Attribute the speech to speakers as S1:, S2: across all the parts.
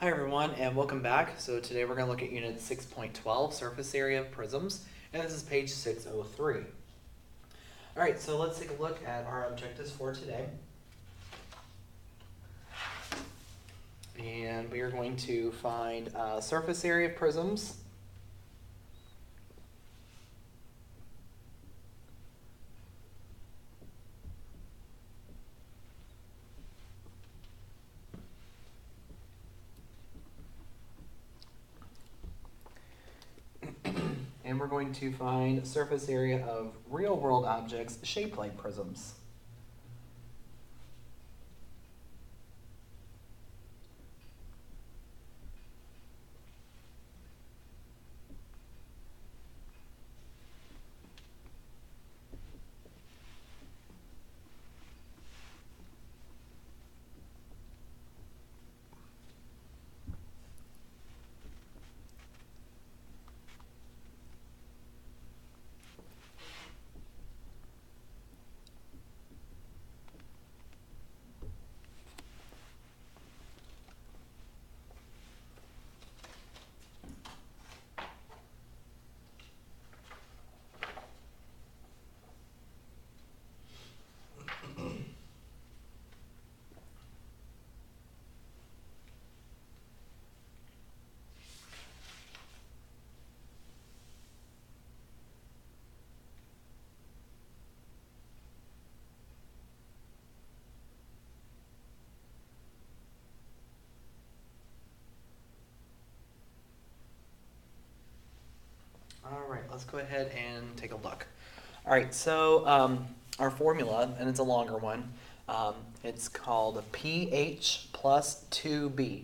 S1: Hi everyone and welcome back. So today we're going to look at Unit 6.12, Surface Area of Prisms, and this is page 603. Alright, so let's take a look at our objectives for today. And we are going to find surface area of prisms. And we're going to find surface area of real-world objects shaped like prisms. Alright, let's go ahead and take a look. Alright, so our formula, and it's a longer one, it's called pH plus 2b.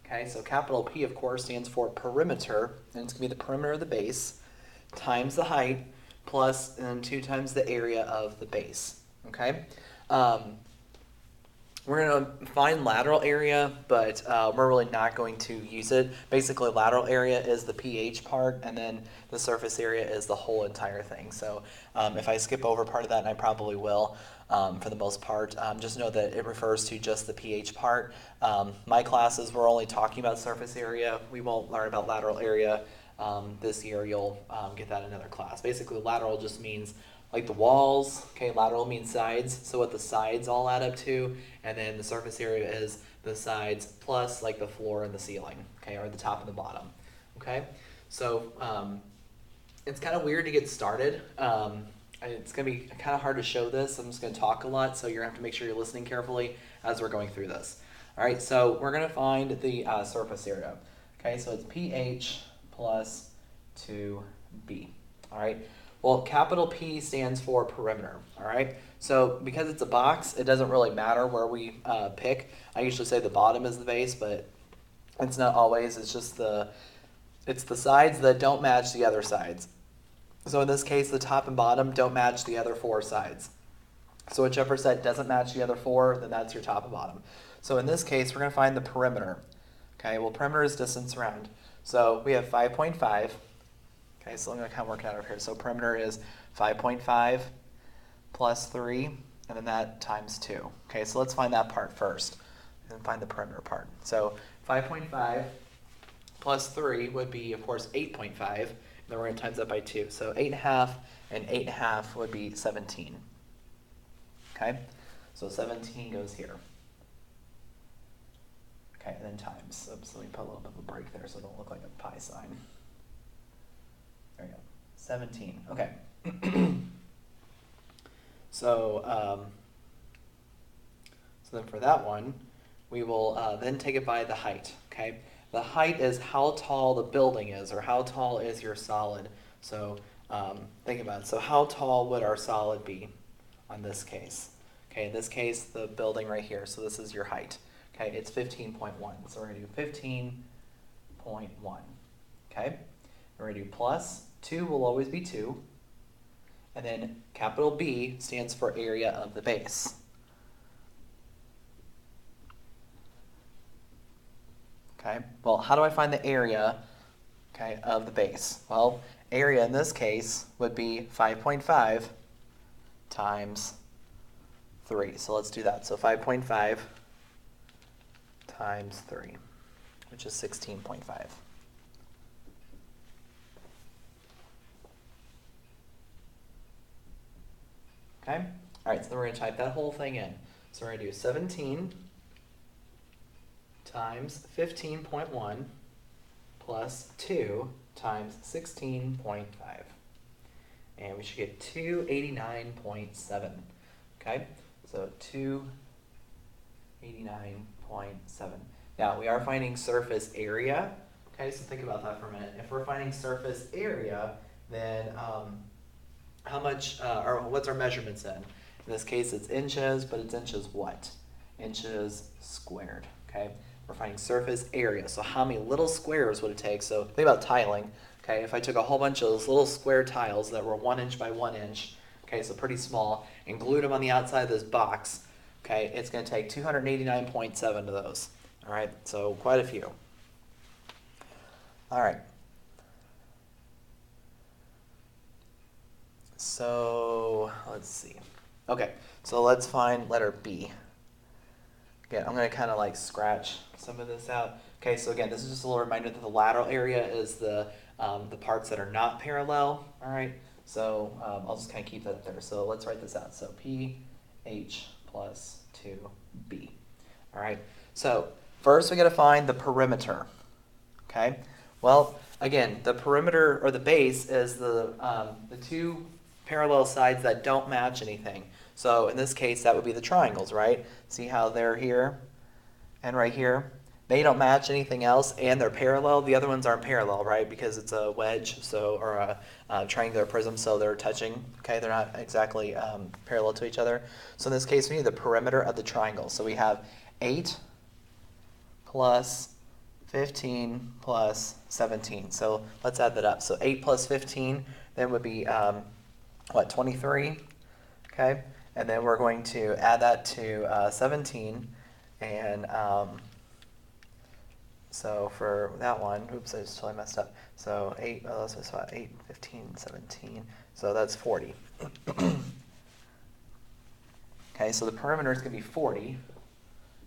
S1: Okay, so capital P, of course, stands for perimeter, and it's going to be the perimeter of the base, times the height, plus and 2 times the area of the base. Okay? We're going to find lateral area, but we're really not going to use it. Basically, lateral area is the pH part, and then the surface area is the whole entire thing. So if I skip over part of that, and I probably will for the most part, just know that it refers to just the pH part. My classes, we're only talking about surface area. We won't learn about lateral area this year. You'll get that in another class. Basically, lateral just means like the walls, okay, lateral means sides, so what the sides all add up to, and then the surface area is the sides plus like the floor and the ceiling, okay, or the top and the bottom, okay? So it's kind of weird to get started. It's going to be kind of hard to show this. I'm just going to talk a lot, so you're going to have to make sure you're listening carefully as we're going through this. All right, so we're going to find the surface area, okay, so it's pH plus 2b, all right? Well, capital P stands for perimeter, all right? So because it's a box, it doesn't really matter where we pick. I usually say the bottom is the base, but it's not always. It's just the sides that don't match the other sides. So in this case, the top and bottom don't match the other 4 sides. So whichever side doesn't match the other 4, then that's your top and bottom. So in this case, we're going to find the perimeter. Okay, well, perimeter is distance around. So we have 5.5. Okay, so I'm going to kind of work it out over here. So perimeter is 5.5 plus 3, and then that times 2. Okay, so let's find that part first, and then find the perimeter part. So 5.5 plus 3 would be, of course, 8.5, and then we're going to times that by 2. So 8.5 and 8.5 would be 17. Okay, so 17 goes here. Okay, and then times. Oops, let me put a little bit of a break there so it don't look like a pi sign. There we go, 17, okay. So then for that one, we will then take it by the height, okay? The height is how tall the building is, or how tall is your solid. So think about it. So how tall would our solid be on this case? Okay, in this case, the building right here, so this is your height. Okay, it's 15.1, so we're going to do 15.1, okay? We're going to do plus. 2 will always be 2, and then capital B stands for area of the base. Okay, well, how do I find the area, okay, of the base? Well, area in this case would be 5.5 times 3. So let's do that. So 5.5 times 3. which is 16.5. Okay? All right, so then we're going to type that whole thing in. So we're going to do 17 times 15.1 plus 2 times 16.5. And we should get 289.7. Okay? So 289.7. Now, we are finding surface area. Okay, so think about that for a minute. If we're finding surface area, then how much, or what's our measurements in? In this case, it's inches, but it's inches what? Inches squared, okay? We're finding surface area, so how many little squares would it take? So think about tiling, okay? If I took a whole bunch of those little square tiles that were 1 inch by 1 inch, okay, so pretty small, and glued them on the outside of this box, okay, it's gonna take 289.7 of those, all right? So quite a few. All right. So let's see. Okay, so let's find letter B. Again, I'm going to kind of like scratch some of this out. Okay, so again, this is just a little reminder that the lateral area is the parts that are not parallel. All right, so I'll just kind of keep that up there. So let's write this out. So PH plus 2B. All right, so first we got to find the perimeter. Okay, well, again, the perimeter or the base is the two parallel sides that don't match anything. So in this case, that would be the triangles, right? See how they're here and right here? They don't match anything else, and they're parallel. The other ones aren't parallel, right? Because it's a wedge, so or a triangular prism, so they're touching. Okay, they're not exactly parallel to each other. So in this case, we need the perimeter of the triangle. So we have 8 plus 15 plus 17. So let's add that up. So 8 plus 15 then would be, what, 23? Okay, and then we're going to add that to 17. And so for that one, oops, I just totally messed up. So 8, well, that's 8, 15, 17. So that's 40. Okay, so the perimeter is going to be 40.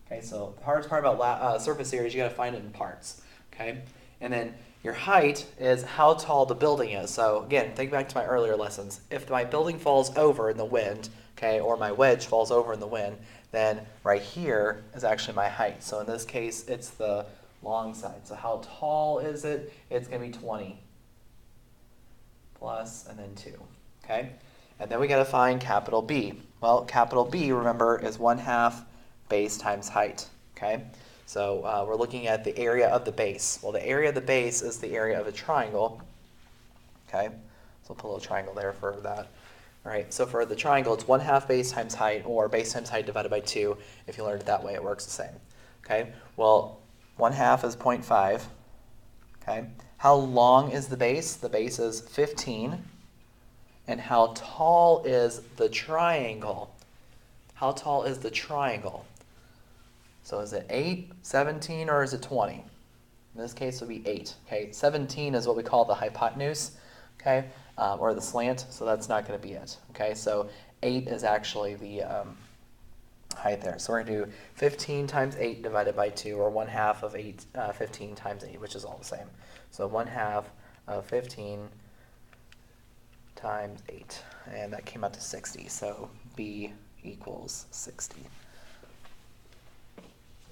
S1: Okay, so the hardest part about surface area is you got to find it in parts. Okay, and then your height is how tall the building is. So again, think back to my earlier lessons. If my building falls over in the wind, okay, or my wedge falls over in the wind, then right here is actually my height. So in this case, it's the long side. So how tall is it? It's going to be 20 plus and then 2. Okay, and then we got to find capital B. Well, capital B, remember, is 1/2 base times height. Okay, so we're looking at the area of the base. Well, the area of the base is the area of a triangle. Okay, so we'll put a little triangle there for that. All right, so for the triangle, it's 1/2 base times height, or base times height divided by 2. If you learned it that way, it works the same. Okay, well, 1/2 is 0.5. Okay, how long is the base? The base is 15. And how tall is the triangle? How tall is the triangle? So is it 8, 17, or is it 20? In this case, it would be 8. Okay, 17 is what we call the hypotenuse, okay, or the slant, so that's not going to be it. Okay, so 8 is actually the height there. So we're going to do 15 times 8 divided by 2, or 1/2 of 15 times 8, which is all the same. So 1/2 of 15 times 8, and that came out to 60. So B equals 60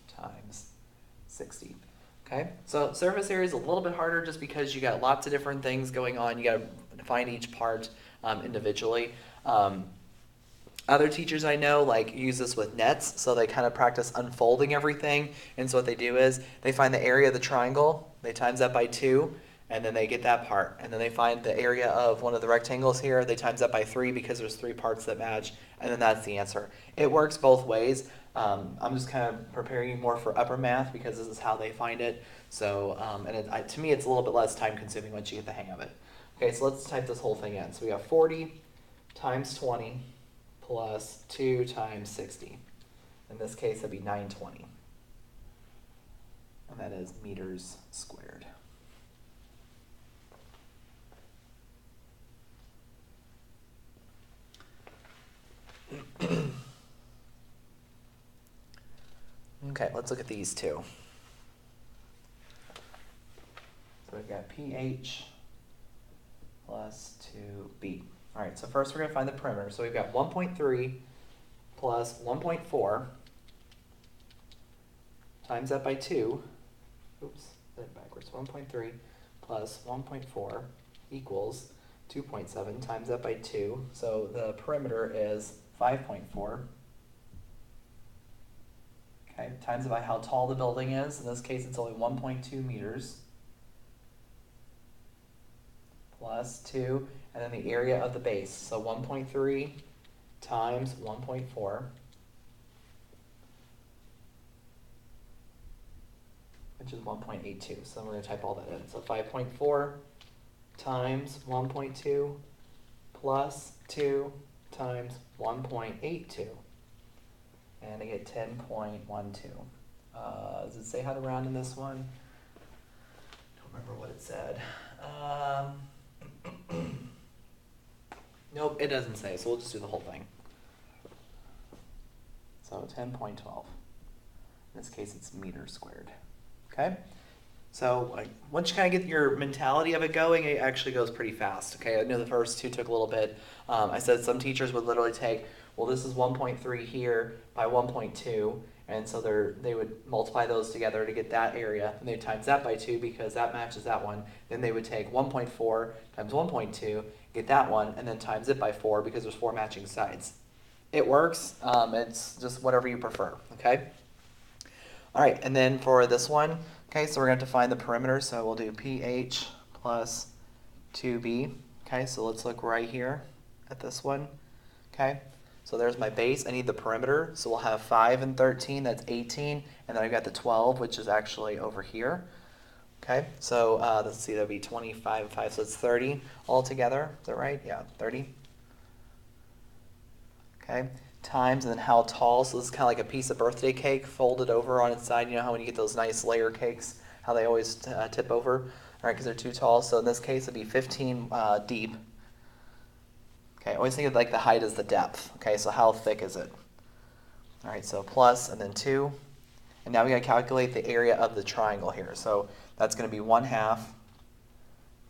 S1: times 60. Okay, so surface area is a little bit harder just because you got lots of different things going on. You got to find each part individually. Other teachers I know like use this with nets, so they kind of practice unfolding everything. And so what they do is they find the area of the triangle, they times that by 2, and then they get that part. And then they find the area of one of the rectangles here, they times that by 3 because there's 3 parts that match, and then that's the answer. It works both ways. I'm just kind of preparing you more for upper math because this is how they find it. So, to me, it's a little bit less time consuming once you get the hang of it. Okay, so let's type this whole thing in. So we have 40 times 20 plus 2 times 60. In this case, that'd be 920. And that is meters squared. Okay, let's look at these two. we've got pH plus 2b. All right, so first we're going to find the perimeter. So we've got 1.3 plus 1.4 times that by 2. Oops, did it backwards. 1.3 plus 1.4 equals 2.7 times that by 2. So the perimeter is 5.4. Okay, times it by how tall the building is. In this case, it's only 1.2 meters. Plus 2, and then the area of the base. So 1.3 times 1.4, which is 1.82. So we're going to type all that in. So 5.4 times 1.2 plus 2 times 1.82. And I get 10.12. Does it say how to round in this one? Don't remember what it said. Nope, it doesn't say, so we'll just do the whole thing. So 10.12. In this case, it's meters squared. Okay? So once you kind of get your mentality of it going, it actually goes pretty fast. Okay, I know the first two took a little bit. I said some teachers would literally take, well, this is 1.3 here by 1.2, and so they would multiply those together to get that area, and they times that by 2 because that matches that one. Then they would take 1.4 times 1.2, get that one, and then times it by 4 because there's 4 matching sides. It works. It's just whatever you prefer. Okay. All right, and then for this one, okay, so we're going to have to find the perimeter. So we'll do pH plus 2b. Okay, so let's look right here at this one. Okay. So there's my base. I need the perimeter. So we'll have 5 and 13. That's 18. And then I've got the 12, which is actually over here. Okay. So let's see. That would be 25 and 5. So it's 30 altogether. Is that right? Yeah, 30. Okay. Times, and then how tall. So this is kind of like a piece of birthday cake folded over on its side. You know how when you get those nice layer cakes, how they always tip over? All right, because they're too tall. So in this case, it'd be 15 deep. Okay, always think of like the height as the depth. Okay, so how thick is it? All right, so plus and then 2. And now we got to calculate the area of the triangle here. So that's going to be 1/2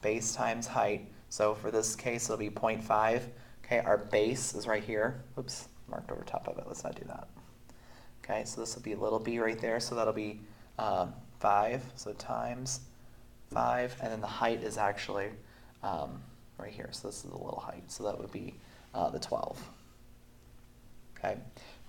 S1: base times height. So for this case, it'll be 0.5. Okay, our base is right here. Oops, marked over top of it. Let's not do that. Okay, so this will be little b right there. So that'll be 5. So times 5. And then the height is actually right here. So this is the little height. So that would be the 12. Okay.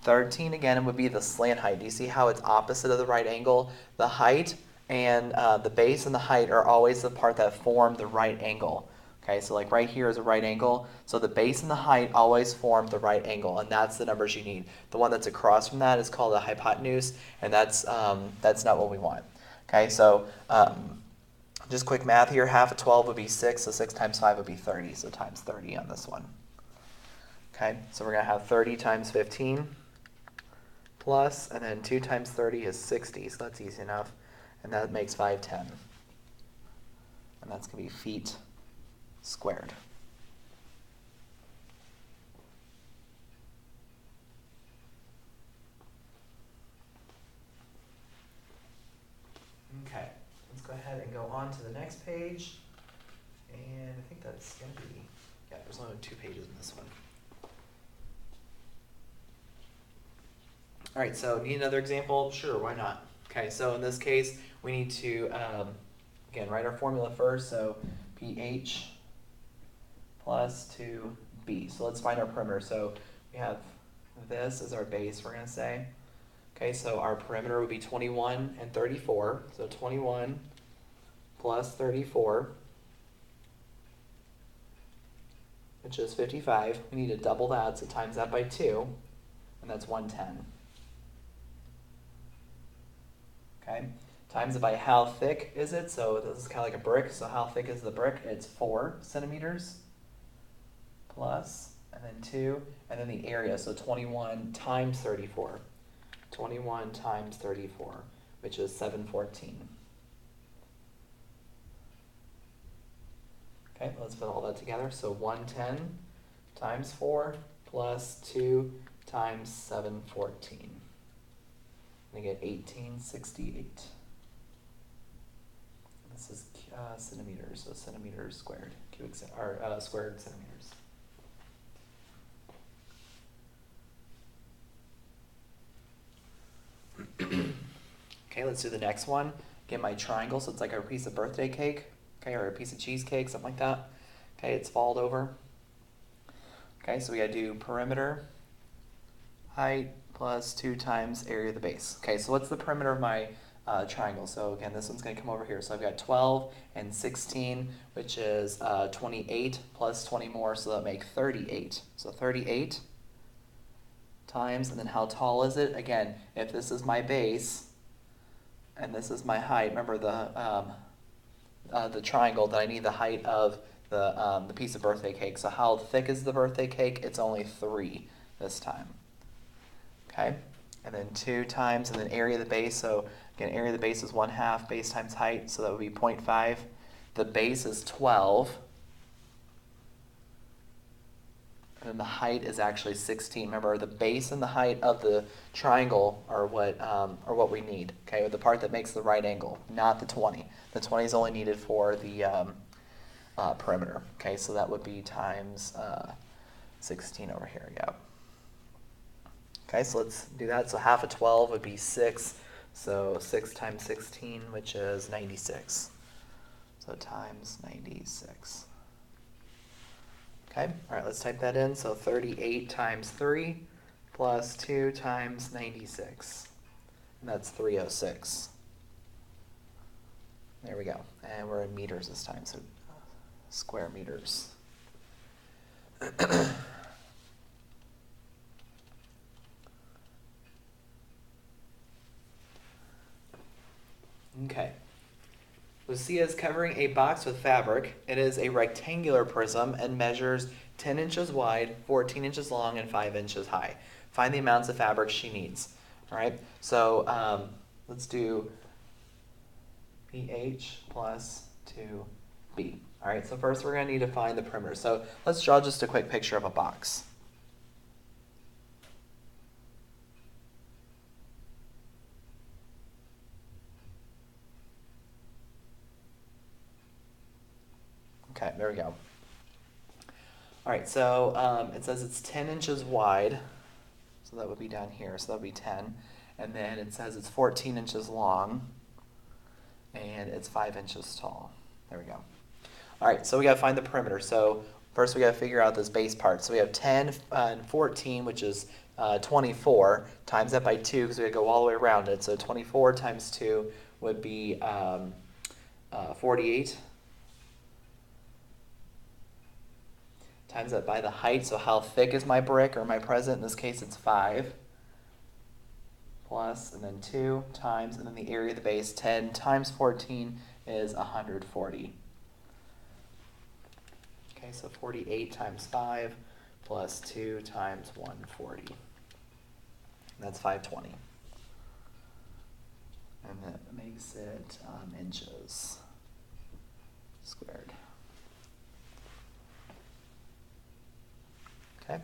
S1: 13 again would be the slant height. Do you see how it's opposite of the right angle? The height and the base and the height are always the part that form the right angle. Okay, so like right here is a right angle. So the base and the height always form the right angle, and that's the numbers you need. The one that's across from that is called a hypotenuse, and that's not what we want. Okay, so just quick math here. Half of 12 would be 6, so 6 times 5 would be 30. So times 30 on this one. Okay, so we're going to have 30 times 15 plus, and then 2 times 30 is 60, so that's easy enough. And that makes 510. And that's going to be feet squared. Okay, let's go ahead and go on to the next page. And I think that's going to be, yeah, there's only 2 pages in this one. All right, so need another example? Sure, why not? Okay, so in this case, we need to, again, write our formula first. So pH plus 2b. So let's find our perimeter. So we have this as our base, we're going to say. Okay, so our perimeter would be 21 and 34. So 21 plus 34, which is 55. We need to double that, so times that by 2, and that's 110. Okay, times it by how thick is it? So this is kind of like a brick. So how thick is the brick? It's 4 centimeters plus, and then 2, and then the area. So 21 times 34. 21 times 34, which is 714. Okay, let's put all that together. So 110 times 4 plus 2 times 714. And I get 1868. This is centimeters, so centimeters squared, squared centimeters. Okay, let's do the next one. Get my triangle, so it's like a piece of birthday cake, okay, or a piece of cheesecake, something like that. Okay, it's followed over. Okay, so we gotta do perimeter, height, plus 2 times area of the base. Okay, so what's the perimeter of my triangle? So again, this one's gonna come over here. So I've got 12 and 16, which is 28 plus 20 more, so that'll make 38. So 38 times, and then how tall is it? Again, if this is my base, and this is my height, remember the triangle, that I need the height of the piece of birthday cake. So how thick is the birthday cake? It's only 3 this time. Okay, and then 2 times, and then area of the base. So again, area of the base is 1/2 base times height, so that would be 0.5. The base is 12. And then the height is actually 16. Remember, the base and the height of the triangle are what we need. Okay, the part that makes the right angle, not the 20. The 20 is only needed for the perimeter. Okay, so that would be times 16 over here. Yeah. Okay, so let's do that. So half of 12 would be 6. So 6 times 16, which is 96. So times 96. Okay, all right, let's type that in. So 38 times 3 plus 2 times 96. And that's 306. There we go. And we're in meters this time, so square meters. Okay. Lucia is covering a box with fabric. It is a rectangular prism and measures 10 inches wide, 14 inches long, and 5 inches high. Find the amounts of fabric she needs. All right, so let's do PH plus 2B. All right, so first we're going to need to find the perimeter. So let's draw just a quick picture of a box. Okay, there we go. All right, so it says it's 10 inches wide, so that would be down here, so that would be 10. And then it says it's 14 inches long, and it's 5 inches tall. There we go. All right, so we got to find the perimeter. So first we got to figure out this base part. So we have 10 and 14, which is 24, times that by 2, because we got to go all the way around it. So 24 times 2 would be 48. Times that by the height, so how thick is my brick or my present? In this case, it's 5. Plus, and then 2 times, and then the area of the base, 10 times 14 is 140. Okay, so 48 times 5 plus 2 times 140. And that's 520. And that makes it inches squared. Okay.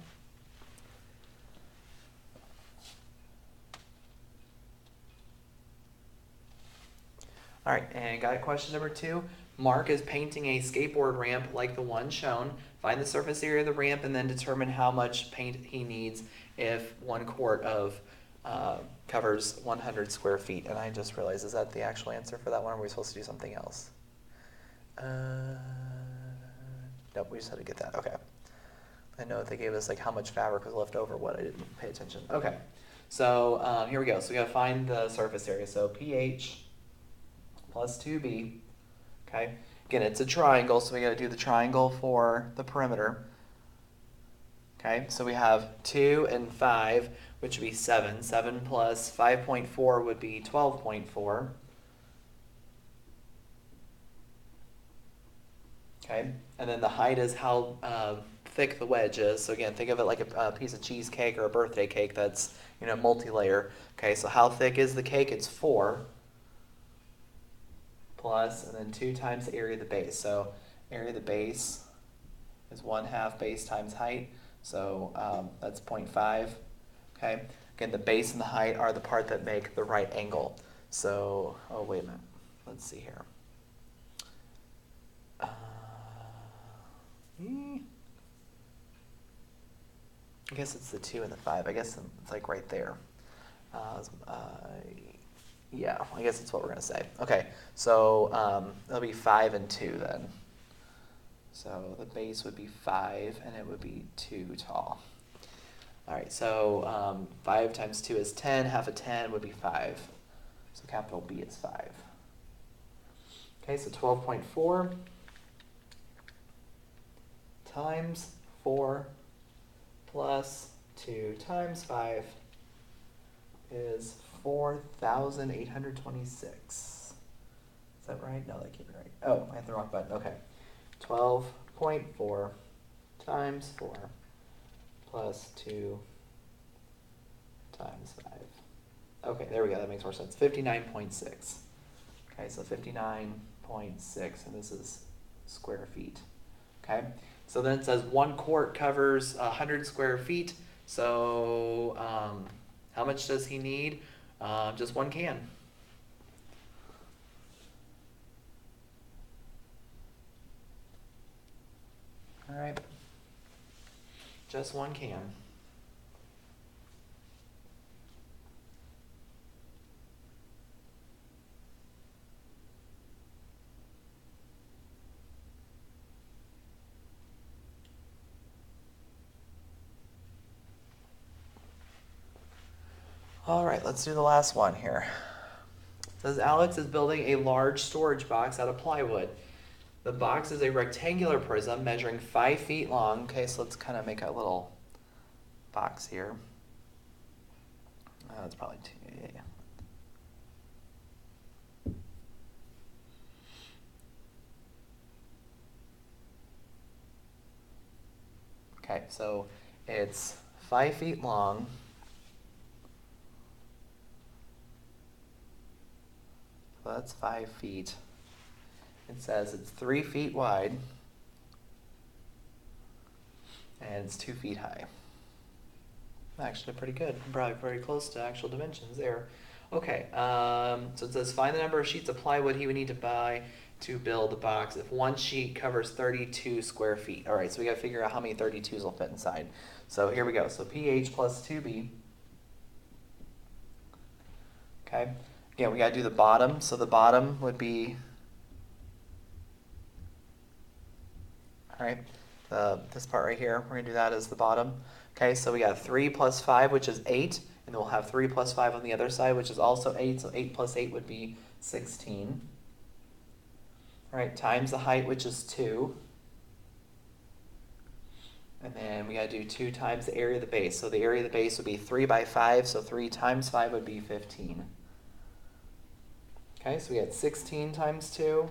S1: All right, and got question number 2. Mark is painting a skateboard ramp like the one shown. Find the surface area of the ramp and then determine how much paint he needs if 1 quart of covers 100 square feet. And I just realized, is that the actual answer for that one, or are we supposed to do something else? Nope, we just had to get that. Okay. I know they gave us like how much fabric was left over, what I didn't pay attention. Okay, so here we go. So we gotta find the surface area. So PH plus 2B, okay? Again, it's a triangle, so we gotta do the triangle for the perimeter. Okay, so we have 2 and 5, which would be 7. 7 plus 5.4 would be 12.4. Okay, and then the height is how thick the wedge is. So again, think of it like a piece of cheesecake or a birthday cake that's, multi-layer. Okay, so how thick is the cake? It's 4 plus, and then 2 times the area of the base. So area of the base is 1/2 base times height. So that's 0.5. Okay, again, the base and the height are the part that make the right angle. So, oh, wait a minute. Let's see here. I guess it's the 2 and the 5. I guess it's like right there. Yeah, I guess that's what we're going to say. Okay, so it'll be 5 and 2 then. So the base would be 5, and it would be 2 tall. All right, so 5 times 2 is 10. Half of 10 would be 5. So capital B is 5. Okay, so 12.4 times 4 plus 2 times 5 is 4,826. Is that right? No, that can't be right. Oh, I hit the wrong button. Okay. 12.4 times 4 plus 2 times 5. Okay, there we go. That makes more sense. 59.6. Okay, so 59.6, and this is square feet. Okay, so then it says 1 quart covers 100 square feet. So how much does he need? Just 1 can. All right, just 1 can. All right, let's do the last one here. It says Alex is building a large storage box out of plywood. The box is a rectangular prism measuring 5 feet long. Okay, so let's kind of make a little box here. That's probably 2. Yeah. Okay, so it's 5 feet long. So that's 5 feet. It says it's 3 feet wide and it's 2 feet high. Actually pretty good. Probably very close to actual dimensions there. Okay, so it says find the number of sheets of plywood he would need to buy to build the box if 1 sheet covers 32 square feet. All right, so we got to figure out how many 32s will fit inside. So here we go. So PH plus 2B. Okay, again, we got to do the bottom. So the bottom would be, all right, this part right here, we're going to do that as the bottom. Okay, so we got 3 plus 5, which is 8, and then we'll have 3 plus 5 on the other side, which is also 8, so 8 plus 8 would be 16. All right, times the height, which is 2. And then we got to do 2 times the area of the base. So the area of the base would be 3 by 5, so 3 times 5 would be 15. Okay, so we got 16 times 2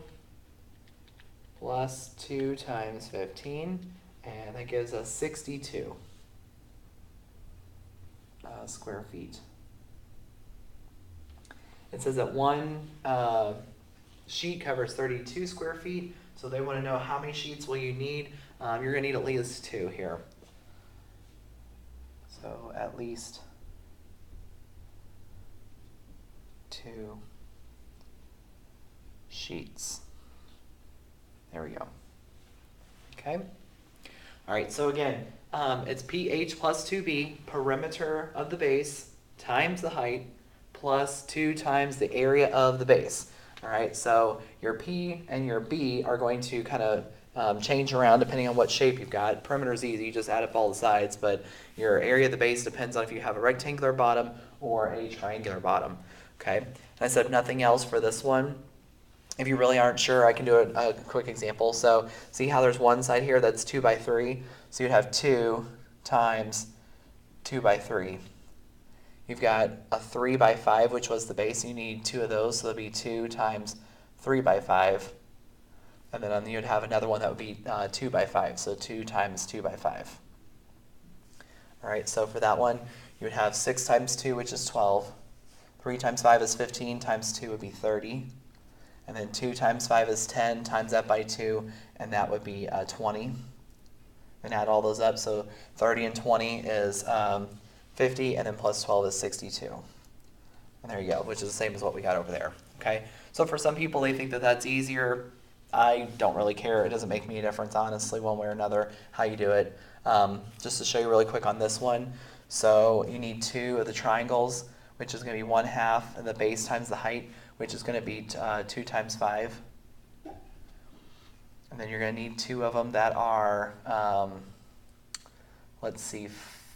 S1: plus 2 times 15, and that gives us 62 square feet. It says that 1 sheet covers 32 square feet, so they want to know how many sheets will you need. You're going to need at least 2 here. So at least 2 sheets. There we go. Okay. All right, so again, it's PH plus 2B, perimeter of the base, times the height, plus 2 times the area of the base. All right, so your P and your B are going to kind of change around depending on what shape you've got. Perimeter is easy, you just add up all the sides, but your area of the base depends on if you have a rectangular bottom or a triangular bottom. Okay, and I said nothing else for this one. If you really aren't sure, I can do a quick example. So see how there's one side here that's 2 by 3? So you'd have 2 times 2 by 3. You've got a 3 by 5, which was the base. You need 2 of those, so that'll be 2 times 3 by 5. And then you'd have another one that would be 2 by 5, so 2 times 2 by 5. All right, so for that one, you would have 6 times 2, which is 12. 3 times 5 is 15, times 2 would be 30. And then 2 times 5 is 10, times that by 2, and that would be 20. And add all those up, so 30 and 20 is 50, and then plus 12 is 62. And there you go, which is the same as what we got over there. Okay, so for some people, they think that that's easier. I don't really care. It doesn't make me a difference, honestly, one way or another, how you do it. Just to show you really quick on this one. So you need 2 of the triangles, which is going to be 1/2, and the base times the height, which is going to be 2 times 5. And then you're going to need 2 of them that are, let's see,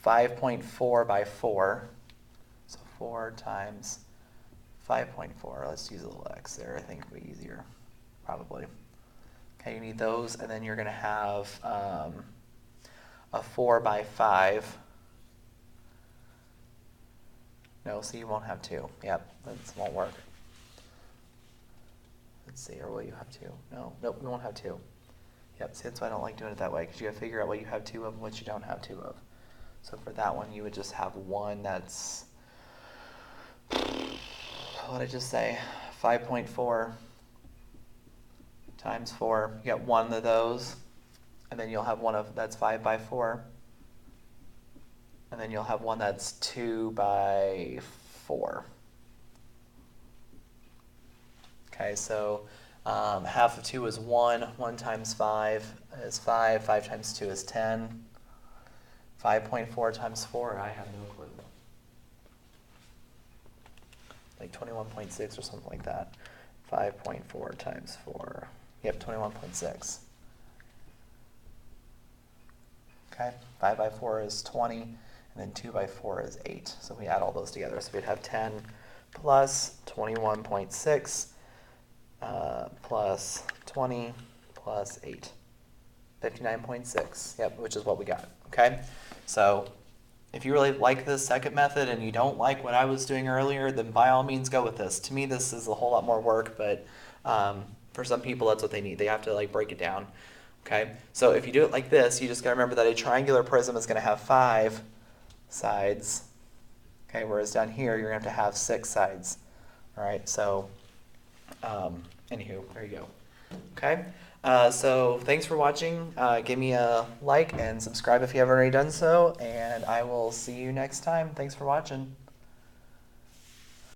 S1: 5.4 by 4. So 4 times 5.4. Let's use a little x there. I think it'll be easier, probably. Okay, you need those, and then you're going to have a 4 by 5. No, so you won't have 2. Yep, that won't work. Let's see, or will you have 2? No, nope, we won't have 2. Yep, see, that's why I don't like doing it that way, because you got to figure out what you have 2 of and what you don't have 2 of. So for that one, you would just have one that's, what did I just say, 5.4 times 4. You get 1 of those, and then you'll have one of that's 5 by 4. And then you'll have one that's 2 by 4. Okay, so 1/2 of 2 is 1. 1 times 5 is 5. 5 times 2 is 10. 5.4 times 4, I have no clue. Like 21.6 or something like that. 5.4 times 4. Yep, 21.6. Okay, 5 by 4 is 20, and then 2 by 4 is 8. So we add all those together. So we'd have 10 plus 21.6 plus 20 plus 8. 59.6, yep, which is what we got, okay? So if you really like this second method and you don't like what I was doing earlier, then by all means go with this. To me, this is a whole lot more work, but for some people, that's what they need. They have to like break it down, okay? So if you do it like this, you just gotta remember that a triangular prism is gonna have 5 sides, okay? Whereas down here, you're gonna have 6 sides, all right? So, anywho, there you go, okay? So thanks for watching. Give me a like and subscribe if you haven't already done so, and I will see you next time. Thanks for watching.